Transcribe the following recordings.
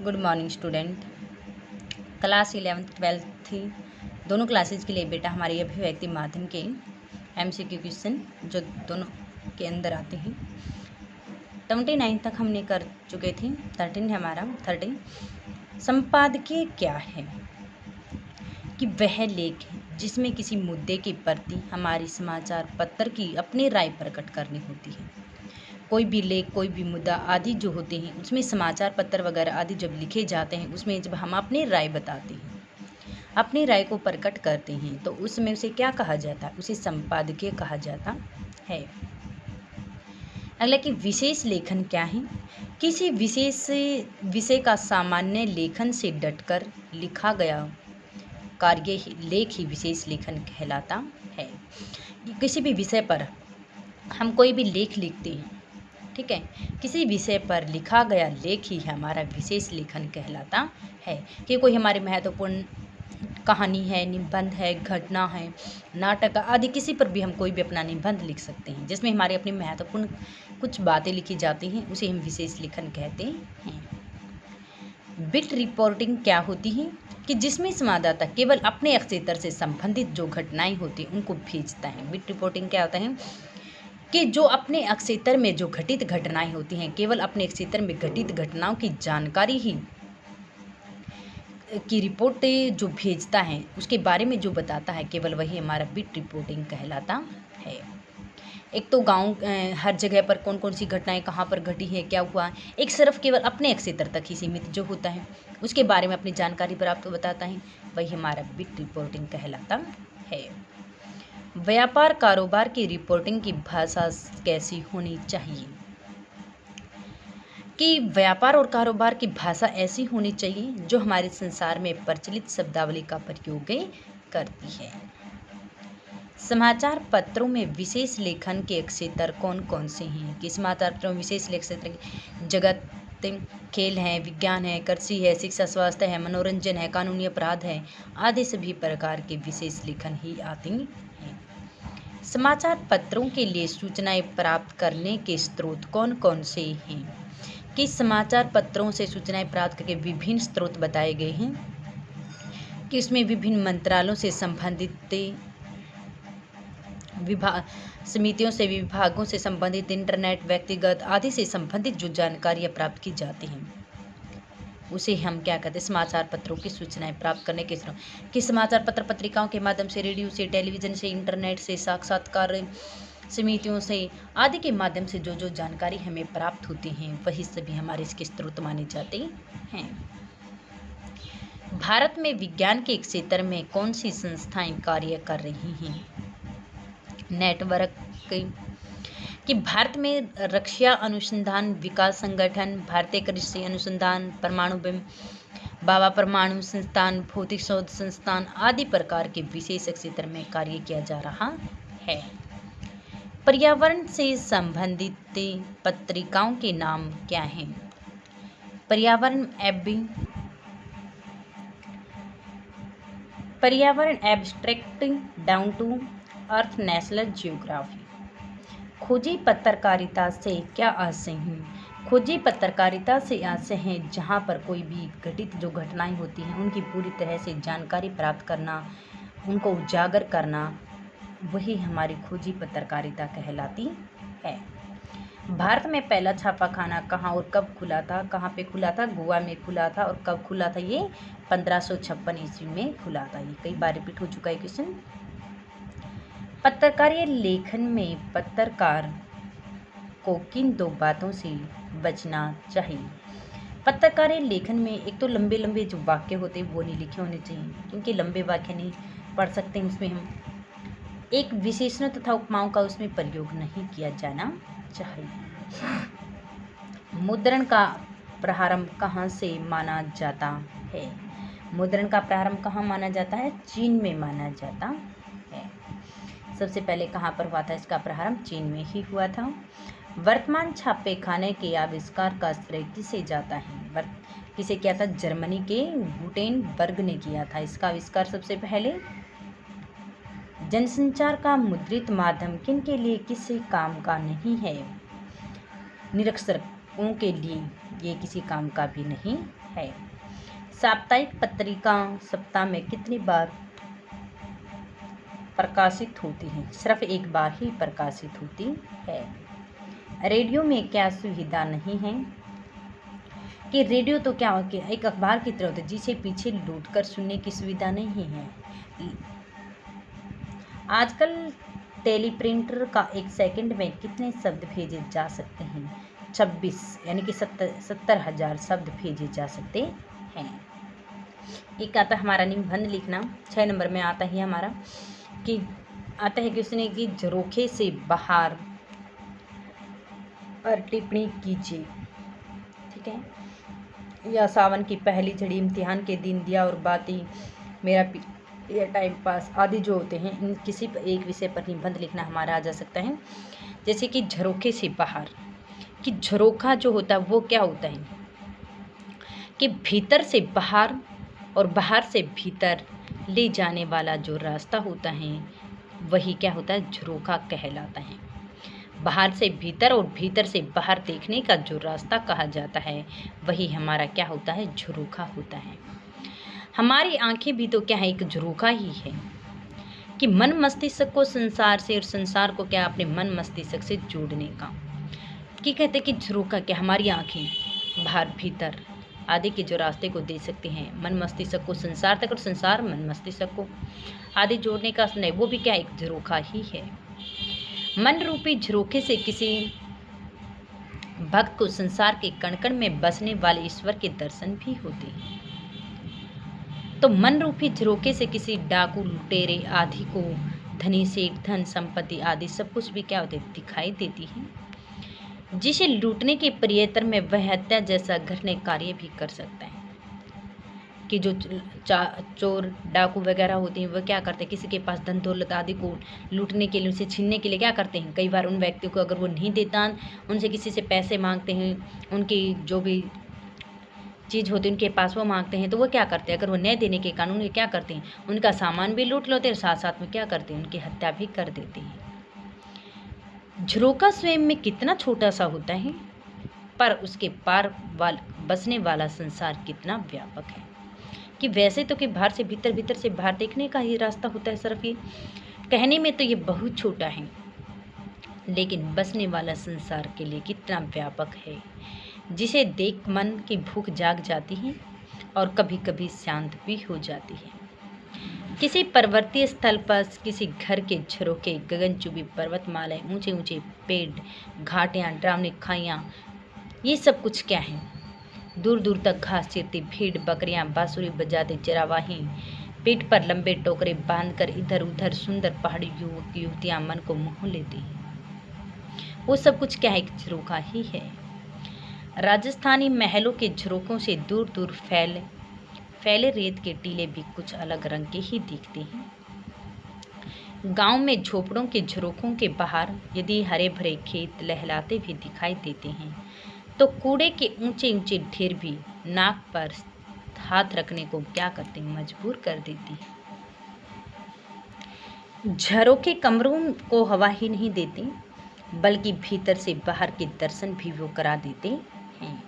Good morning student. Class 11th 12th थी, दोनों classes के लिए बेटा हमारी अभिव्यक्ति माध्यम के MCQ क्वेश्चन जो दोनों के अंदर आते हैं 29 तक हमने कर चुके थे। 13 है हमारा 13। संपादकीय क्या है? कि वह लेख है जिसमें किसी मुद्दे के प्रति हमारी समाचार पत्र की अपनी राय प्रकट करनी होती है। कोई भी लेख, कोई भी मुद्दा आदि जो होते हैं उसमें समाचार पत्र वगैरह आदि जब लिखे जाते हैं उसमें जब हम अपनी राय बताते हैं, अपनी राय को प्रकट करते हैं तो उसमें उसे क्या कहा जाता है? उसे संपादकीय कहा जाता है। अगला कि विशेष लेखन क्या है? किसी विशेष विषय का सामान्य लेखन से डटकर लिखा गया कार्य लेख ही विशेष लेखन कहलाता है। किसी भी विषय पर हम कोई भी लेख लिखते हैं, ठीक है, किसी विषय पर लिखा गया लेख ही हमारा विशेष लेखन कहलाता है। कि कोई हमारी महत्वपूर्ण कहानी है, निबंध है, घटना है, नाटक आदि किसी पर भी हम कोई भी अपना निबंध लिख सकते हैं जिसमें हमारी अपनी महत्वपूर्ण कुछ बातें लिखी जाती हैं, उसे हम विशेष लेखन कहते हैं। बिट रिपोर्टिंग क्या होती है? कि जिसमें संवाददाता केवल अपने क्षेत्र से संबंधित जो घटनाएं होती हैं उनको भेजता है। बिट रिपोर्टिंग क्या होता है? कि जो अपने क्षेत्र में जो घटित घटनाएं होती हैं, केवल अपने क्षेत्र में घटित घटनाओं की जानकारी ही की रिपोर्ट जो भेजता है, उसके बारे में जो बताता है, केवल वही हमारा बिट रिपोर्टिंग कहलाता है। एक तो गांव हर जगह पर कौन कौन सी घटनाएं कहाँ पर घटी है, क्या हुआ, एक सिर्फ केवल अपने क्षेत्र तक ही सीमित जो होता है उसके बारे में अपनी जानकारी प्राप्त बताता है, वही हमारा बिट रिपोर्टिंग कहलाता है। व्यापार कारोबार की रिपोर्टिंग की भाषा कैसी होनी चाहिए? कि व्यापार और कारोबार की भाषा ऐसी होनी चाहिए जो हमारे संसार में प्रचलित शब्दावली का प्रयोग करती है। समाचार पत्रों में विशेष लेखन के क्षेत्र कौन कौन से हैं? कि समाचार पत्रों में विशेष लेख क्षेत्र जगत, खेल है, विज्ञान है, कृषि है, शिक्षा स्वास्थ्य है, मनोरंजन है, कानूनी अपराध है आदि सभी प्रकार के विशेष लेखन ही आते हैं। समाचार पत्रों के लिए सूचनाएं प्राप्त करने के स्रोत कौन कौन से हैं? कि समाचार पत्रों से सूचनाएं प्राप्त करके विभिन्न स्रोत बताए गए हैं कि इसमें विभिन्न मंत्रालयों से संबंधित समितियों से, विभागों से संबंधित, इंटरनेट, व्यक्तिगत आदि से संबंधित जो जानकारियाँ प्राप्त की जाती हैं उसे हम क्या कहते हैं? समाचार पत्रों की सूचनाएं प्राप्त करने के स्रोत। कि समाचार पत्र पत्रिकाओं के माध्यम से, रेडियो से, टेलीविज़न से, इंटरनेट से, साक्षात्कार समितियों से आदि के माध्यम से जो जो जानकारी हमें प्राप्त होती हैं वही सभी हमारे इसके स्रोत माने जाते हैं। भारत में विज्ञान के क्षेत्र में कौन सी संस्थाएं कार्य कर रही हैं? नेटवर्क कि भारत में रक्षा अनुसंधान विकास संगठन, भारतीय कृषि अनुसंधान, परमाणु बम, बाबा परमाणु संस्थान, भौतिक शोध संस्थान आदि प्रकार के विशेष क्षेत्र में कार्य किया जा रहा है। पर्यावरण से संबंधित पत्रिकाओं के नाम क्या हैं? पर्यावरण abstract, down to earth, national geography. खोजी पत्रकारिता से क्या आशय हैं? खोजी पत्रकारिता से आशय है जहाँ पर कोई भी घटित जो घटनाएं होती हैं उनकी पूरी तरह से जानकारी प्राप्त करना, उनको उजागर करना, वही हमारी खोजी पत्रकारिता कहलाती है। भारत में पहला छापाखाना कहाँ और कब खुला था? कहाँ पे खुला था? गोवा में खुला था। और कब खुला था? ये 1556 ईस्वी में खुला था। ये कई बार रिपीट हो चुका है क्वेश्चन। पत्रकारीय लेखन में पत्रकार को किन दो बातों से बचना चाहिए? पत्रकारीय लेखन में एक तो लंबे लंबे जो वाक्य होते हैं वो नहीं लिखे होने चाहिए, क्योंकि लंबे वाक्य नहीं पढ़ सकते हैं उसमें हम। एक विशेषण तथा उपमाओं का उसमें प्रयोग नहीं किया जाना चाहिए। मुद्रण का प्रारंभ कहाँ से माना जाता है? मुद्रण का प्रारंभ कहाँ माना जाता है? चीन में माना जाता है। सबसे पहले कहाँ पर हुआ था इसका प्रारंभ? चीन में ही हुआ था। वर्तमान छापे खाने के आविष्कार का श्रेय किसे जाता है? किसे किया था? जर्मनी के गुटेनबर्ग ने किया था इसका आविष्कार सबसे पहले। जनसंचार का मुद्रित माध्यम किन के लिए किसी काम का नहीं है? निरक्षरों के लिए ये किसी काम का भी नहीं है। साप्ताहिक पत्रिका सप्ताह में कितनी बार प्रकाशित होती है? सिर्फ एक बार ही प्रकाशित होती है। रेडियो में क्या सुविधा नहीं है? कि रेडियो तो क्या हो कि एक अखबार की तरह होता है जिसे पीछे लूटकर सुनने की सुविधा नहीं है। आजकल टेलीप्रिंटर का एक सेकंड में कितने शब्द भेजे जा सकते हैं? 26 यानी कि 70,000 शब्द भेजे जा सकते हैं। एक आता है हमारा निबंध लिखना, 6 नंबर में आता है हमारा कि आता है कि उसने कि झरोखे से बाहर पर टिप्पणी कीजिए। ठीक है। या सावन की पहली झड़ी, इम्तिहान के दिन, दिया और बाती, मेरा या टाइम पास आदि जो होते हैं, इन किसी एक विषय पर निबंध लिखना हमारा आ जा सकता है। जैसे कि झरोखे से बाहर, कि झरोखा जो होता है वो क्या होता है कि भीतर से बाहर और बाहर से भीतर ले जाने वाला जो रास्ता होता है वही क्या होता है? झरोखा कहलाता है। बाहर से भीतर और भीतर से बाहर देखने का जो रास्ता कहा जाता है वही हमारा क्या होता है? झरोखा होता है। हमारी आंखें भी तो क्या है? एक झरोखा ही है कि मन मस्तिष्क को संसार से और संसार को क्या अपने मन मस्तिष्क से जोड़ने का, कि कहते कि झरोखा क्या? हमारी आंखें बाहर भीतर आदि के जो रास्ते को दे सकते हैं, मन मस्तिष्क को संसार तक और संसार मन मस्तिष्क को आदि जोड़ने का नहीं, वो भी क्या एक झरोखा ही है। मन रूपी झरोखे से किसी भक्त को संसार के कण कण में बसने वाले ईश्वर के दर्शन भी होते हैं। तो मन रूपी झरोखे से किसी डाकू, लुटेरे आदि को धनी सेठ, धन संपत्ति आदि सब कुछ भी क्या होते दिखाई देती है। जिसे लूटने के प्रयत्न में वह हत्या जैसा घृण्य कार्य भी कर सकता है। कि जो चोर डाकू वगैरह होते हैं वह क्या करते हैं? किसी के पास धन दौलत आदि को लूटने के लिए, उसे छीनने के लिए क्या करते हैं? कई बार उन व्यक्तियों को अगर वो नहीं देता, उनसे किसी से पैसे मांगते हैं, उनकी जो भी चीज़ होती है उनके पास वो मांगते हैं, तो वो क्या करते हैं? अगर वो नहीं देने के कानून में क्या करते हैं? उनका सामान भी लूट लेते हैं और साथ साथ में क्या करते हैं? उनकी हत्या भी कर देते हैं। झरोखा स्वयं में कितना छोटा सा होता है, पर उसके पार बसने वाला संसार कितना व्यापक है। कि वैसे तो कि बाहर से भीतर, भीतर से बाहर देखने का ही रास्ता होता है, सिर्फ ये कहने में तो ये बहुत छोटा है, लेकिन बसने वाला संसार के लिए कितना व्यापक है, जिसे देख मन की भूख जाग जाती है और कभी कभी शांत भी हो जाती है। किसी पर्वतीय स्थल पर किसी घर के झरोखे, गगनचुंबी पर्वतमालाएं, ऊंचे ऊंचे पेड़, घाटियां, डरावनी खाइयां, ये सब कुछ क्या है? दूर दूर तक घास चरती भेड़ बकरियां, बांसुरी बजाते चरावाही, पीठ पर लंबे टोकरे बांधकर इधर उधर सुंदर पहाड़ी युवक युवतियां मन को मोह लेती हैं। वो सब कुछ क्या है? एक झरोखा ही है। राजस्थानी महलों के झरोखों से दूर दूर फैले रेत के टीले भी कुछ अलग रंग के ही दिखते हैं। गांव में झोपड़ों के झरोखों के बाहर यदि हरे भरे खेत लहलाते भी दिखाई देते हैं, तो कूड़े के ऊंचे ऊंचे ढेर भी नाक पर हाथ रखने को क्या करते हैं? मजबूर कर देती है। झरोखे कमरों को हवा ही नहीं देते, बल्कि भीतर से बाहर के दर्शन भी वो करा देते हैं।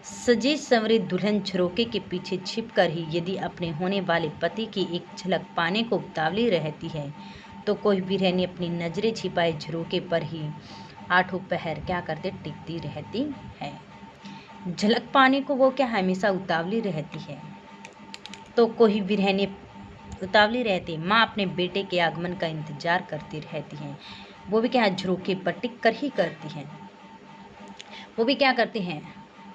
सजे संवरे दुल्हन झरोखे के पीछे छिपकर ही यदि अपने होने वाले पति की एक झलक पाने को उतावली रहती है, तो कोई भी रहनी अपनी नजरें छिपाए झरोखे पर ही आठों पहर क्या करते? टिकती रहती है। झलक पाने को वो क्या हमेशा उतावली रहती है, तो कोई भी रहनी उतावली रहती है। माँ अपने बेटे के आगमन का इंतजार करती रहती है, वो भी क्या है? झरोखे पर टिक कर ही करती है। वो भी क्या करती हैं?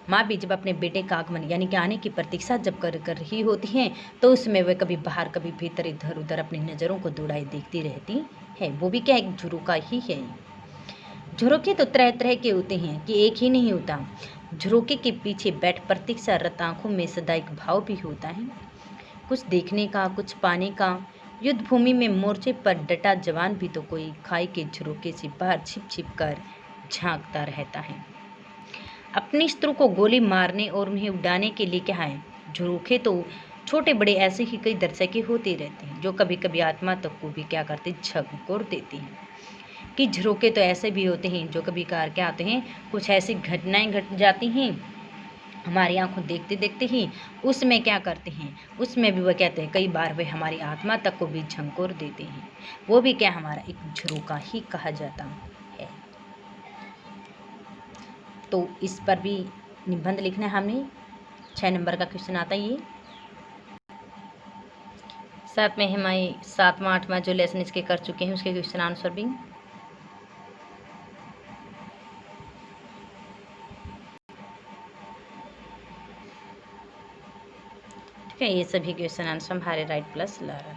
माँ भी जब अपने बेटे का आगमन यानी कि आने की प्रतीक्षा जब कर रही होती हैं, तो उसमें वे कभी बाहर कभी भीतर इधर उधर अपनी नज़रों को दौड़ाई देखती रहती है। वो भी क्या एक झरोखा ही है। झरोखे तो तरह तरह के होते हैं कि एक ही नहीं होता। झरोखे के पीछे बैठ प्रतीक्षारत आंखों में सदा एक भाव भी होता है, कुछ देखने का, कुछ पाने का। युद्ध भूमि में मोर्चे पर डटा जवान भी तो कोई खाई के झरोखे से बाहर छिप छिप कर झांकता रहता है। अपने शत्रु को गोली मारने और उन्हें उड़ाने के लिए क्या है? झरोखे तो छोटे बड़े ऐसे ही कई दर्शक होते रहते हैं, जो कभी कभी आत्मा तक को भी क्या करते? झकझोर देते हैं। कि झरोखे तो ऐसे भी होते हैं जो कभी कार क्या आते हैं, कुछ ऐसी घटनाएं घट जाती हैं हमारी आंखों देखते देखते ही उसमें क्या करते हैं, उसमें भी वह कहते हैं कई बार वे हमारी आत्मा तक को भी झंकोर देते हैं। वो भी क्या हमारा एक झरोका ही कहा जाता है। तो इस पर भी निबंध लिखना है हमें। 6 नंबर का क्वेश्चन आता है ये। साथ में हमारे 7वां 8वां जो लेसन इसके कर चुके हैं उसके क्वेश्चन आंसर भी। ठीक है, ये सभी क्वेश्चन आंसर हमारे राइट प्लस ला रहा है।